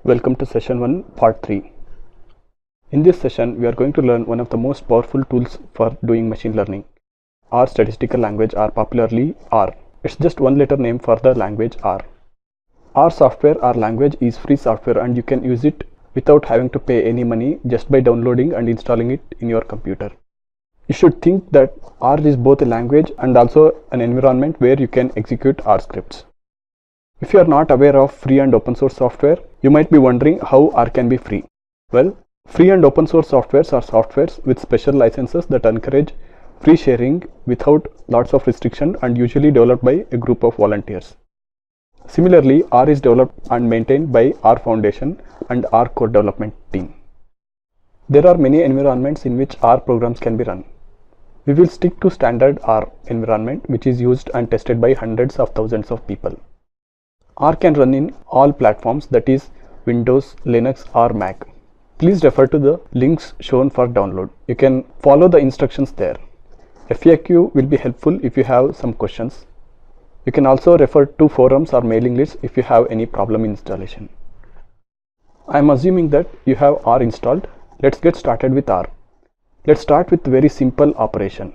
Welcome to session 1 part 3. In this session we are going to learn one of the most powerful tools for doing machine learning. R statistical language, or popularly R. It's just one letter name for the language R. R software or language is free software and you can use it without having to pay any money just by downloading and installing it in your computer. You should think that R is both a language and also an environment where you can execute R scripts. If you are not aware of free and open source software, you might be wondering how R can be free. Well, free and open source softwares are softwares with special licenses that encourage free sharing without lots of restriction and usually developed by a group of volunteers. Similarly, R is developed and maintained by R Foundation and R Core Development Team. There are many environments in which R programs can be run. We will stick to standard R environment, which is used and tested by hundreds of thousands of people. R can run in all platforms, that is Windows, Linux or Mac. Please refer to the links shown for download. You can follow the instructions there. FAQ will be helpful if you have some questions. You can also refer to forums or mailing lists if you have any problem in installation. I am assuming that you have R installed. Let's get started with R. Let's start with a very simple operation.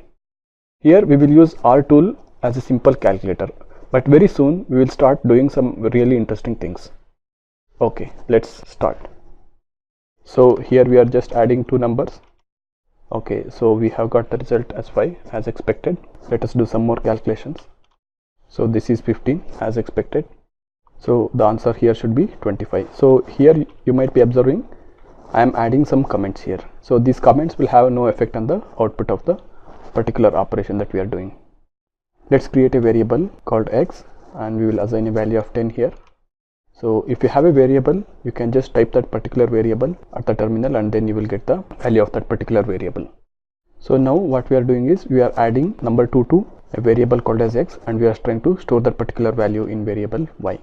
Here we will use R tool as a simple calculator. But very soon we will start doing some really interesting things. Okay, let's start. So here we are just adding two numbers. Okay, so we have got the result as 5 as expected. Let us do some more calculations. So this is 15 as expected. So the answer here should be 25. So here you might be observing I am adding some comments here. So these comments will have no effect on the output of the particular operation that we are doing. Let's create a variable called x and we will assign a value of 10 here. So if you have a variable, you can just type that particular variable at the terminal and then you will get the value of that particular variable. So now what we are doing is we are adding number 2 to a variable called as x and we are trying to store that particular value in variable y.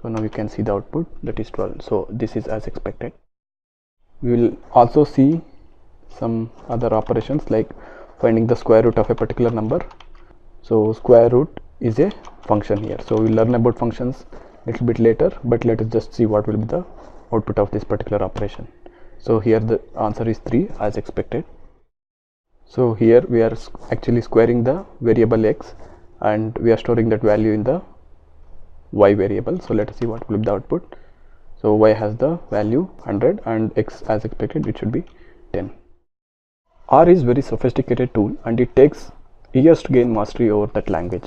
So now you can see the output, that is 12. So this is as expected. We will also see some other operations like finding the square root of a particular number. So square root is a function here. So we'll learn about functions a little bit later, but let us just see what will be the output of this particular operation. So here the answer is 3 as expected. So here we are actually squaring the variable x and we are storing that value in the y variable. So let us see what will be the output. So y has the value 100 and x as expected it should be 10. R is very sophisticated tool and it takes years to gain mastery over that language.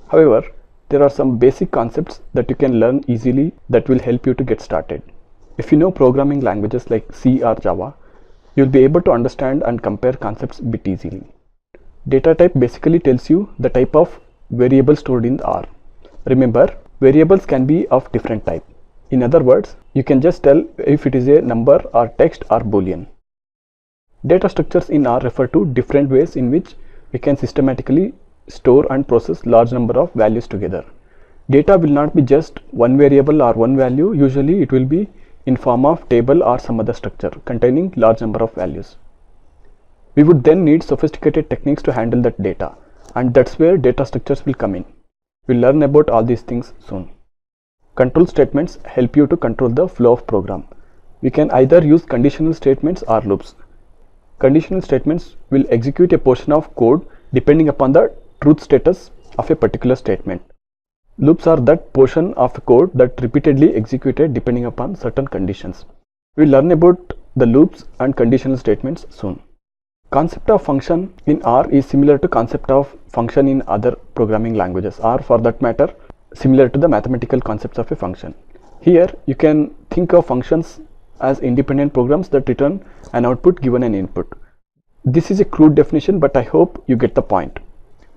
However, there are some basic concepts that you can learn easily that will help you to get started. If you know programming languages like C or Java, you will be able to understand and compare concepts a bit easily. Data type basically tells you the type of variable stored in R. Remember, variables can be of different type. In other words, you can just tell if it is a number or text or boolean. Data structures in R refer to different ways in which we can systematically store and process large number of values together. Data will not be just one variable or one value. Usually it will be in form of table or some other structure containing large number of values. We would then need sophisticated techniques to handle that data, and that's where data structures will come in. We'll learn about all these things soon. Control statements help you to control the flow of program. We can either use conditional statements or loops. Conditional statements will execute a portion of code depending upon the truth status of a particular statement. Loops are that portion of code that repeatedly executed depending upon certain conditions. We will learn about the loops and conditional statements soon. Concept of function in R is similar to concept of function in other programming languages, or for that matter similar to the mathematical concepts of a function. Here you can think of functions as independent programs that return an output given an input. This is a crude definition, but I hope you get the point.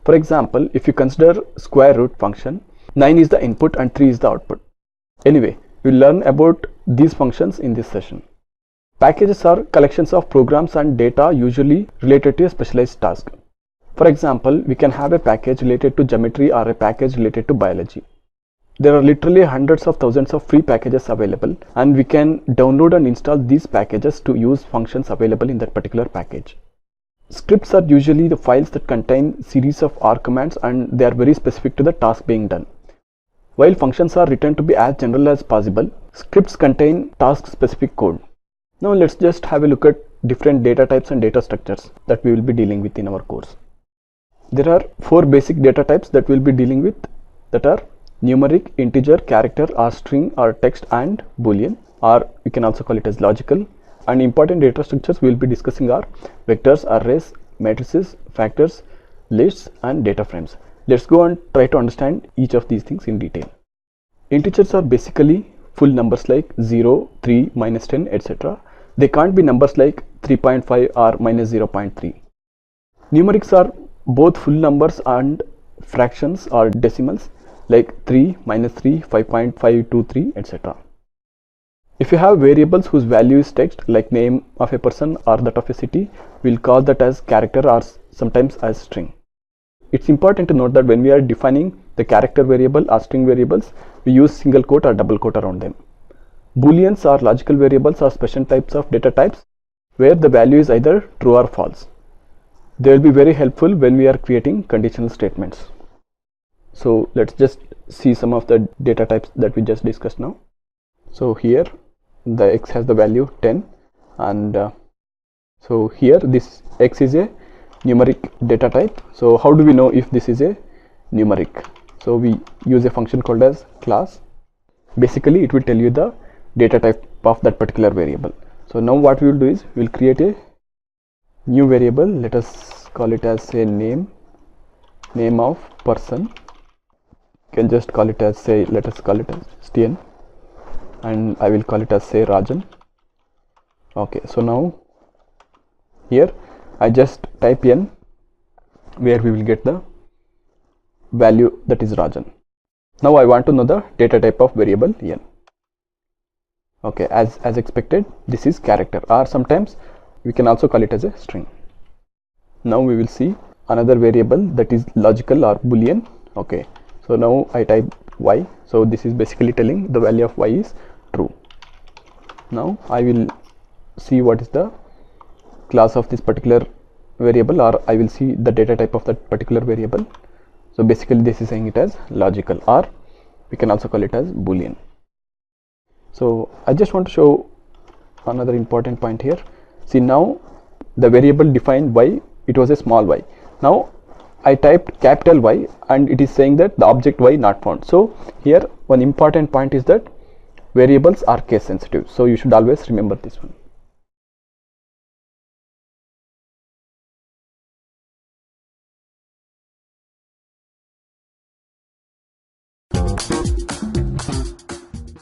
For example, if you consider square root function, 9 is the input and 3 is the output. Anyway, we'll learn about these functions in this session. Packages are collections of programs and data usually related to a specialized task. For example, we can have a package related to geometry or a package related to biology. There are literally hundreds of thousands of free packages available and we can download and install these packages to use functions available in that particular package. Scripts are usually the files that contain series of R commands and they are very specific to the task being done. While functions are written to be as general as possible, Scripts contain task-specific code. Now let's just have a look at different data types and data structures that we will be dealing with in our course. There are 4 basic data types that we'll be dealing with, that are numeric, integer, character, or string, or text and boolean, or we can also call it as logical. And important data structures we will be discussing are vectors, arrays, matrices, factors, lists, and data frames. Let's go and try to understand each of these things in detail. Integers are basically full numbers like 0, 3, minus 10, etc. They can't be numbers like 3.5 or minus 0.3. Numerics are both full numbers and fractions or decimals like 3, minus 3, 5.523, etc. If you have variables whose value is text like name of a person or that of a city, we'll call that as character or sometimes as string. It's important to note that when we are defining the character variable or string variables, we use single quote or double quote around them. Booleans or logical variables are special types of data types where the value is either true or false. They will be very helpful when we are creating conditional statements. So let's just see some of the data types that we just discussed now. So here the x has the value 10, and so here this x is a numeric data type. So how do we know if this is a numeric? So we use a function called as class. Basically it will tell you the data type of that particular variable. So now what we will do is we will create a new variable. Let us call it as a name of person. You can just call it as, say, let us call it as Stn, and I will call it as, say, Rajan. Okay, so now here I just type n, where we will get the value that is Rajan. Now I want to know the data type of variable n. Okay, as expected, this is character, or sometimes we can also call it as a string. Now we will see another variable that is logical or boolean. Okay, so now I type y, so this is basically telling the value of y is true. Now I will see what is the class of this particular variable, or I will see the data type of that particular variable. So basically this is saying it as logical, or we can also call it as boolean. So I just want to show another important point here. See, now the variable defined y, it was a small y. Now I typed capital Y and it is saying that the object y not found. So here one important point is that variables are case sensitive, so you should always remember this one.